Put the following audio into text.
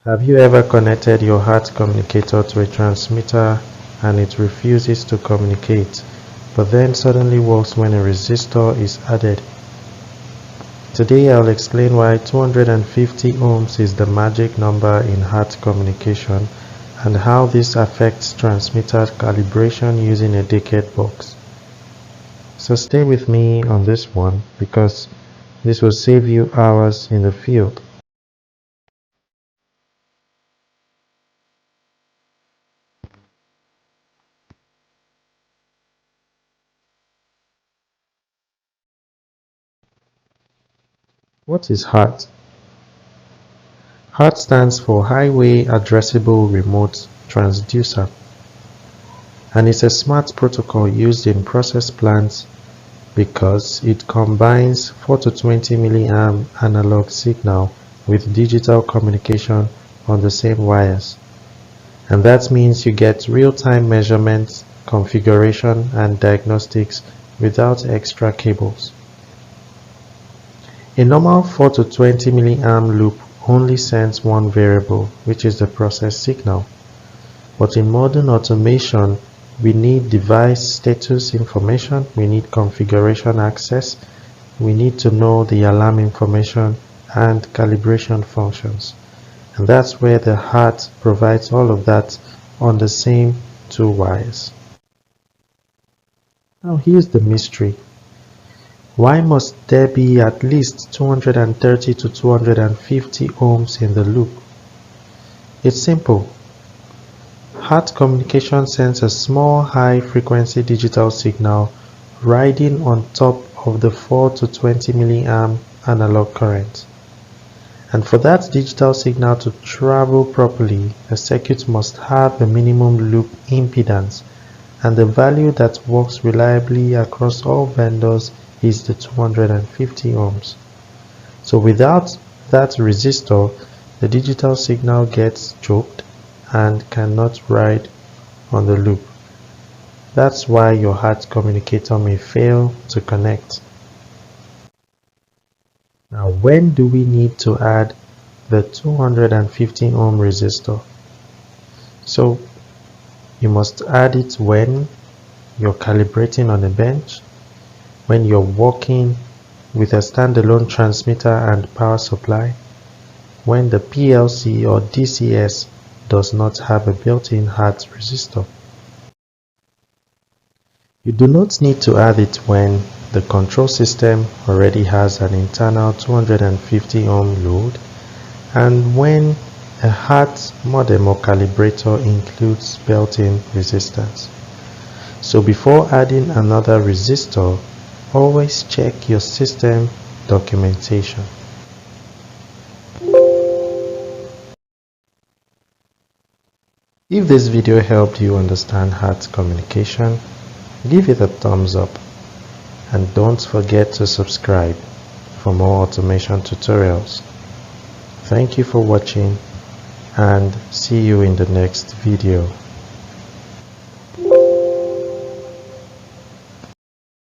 Have you ever connected your HART communicator to a transmitter and it refuses to communicate, but then suddenly works when a resistor is added? Today I'll explain why 250 ohms is the magic number in HART communication and how this affects transmitter calibration using a decade box. So stay with me on this one because this will save you hours in the field. What is HART? HART stands for Highway Addressable Remote Transducer, and it's a smart protocol used in process plants because it combines 4 to 20 milliamp analog signal with digital communication on the same wires. And that means you get real-time measurements, configuration, and diagnostics without extra cables. A normal 4 to 20 milliamp loop only sends one variable, which is the process signal. But in modern automation, we need device status information, we need configuration access, we need to know the alarm information and calibration functions. And that's where the HART provides all of that on the same two wires. Now here's the mystery. Why must there be at least 230 to 250 ohms in the loop? It's simple. HART communication sends a small high-frequency digital signal riding on top of the 4 to 20 milliamp analog current. And for that digital signal to travel properly, a circuit must have a minimum loop impedance, and the value that works reliably across all vendors is the 250 ohms. So without that resistor, the digital signal gets choked and cannot ride on the loop. That's why your HART communicator may fail to connect. Now, when do we need to add the 250 ohm resistor? So you must add it when you're calibrating on a bench, when you're working with a standalone transmitter and power supply, when the PLC or DCS does not have a built-in HART resistor. You do not need to add it when the control system already has an internal 250 ohm load and when a HART modem or calibrator includes built-in resistance. So before adding another resistor, always check your system documentation. If this video helped you understand HART communication, give it a thumbs up and don't forget to subscribe for more automation tutorials. Thank you for watching and see you in the next video.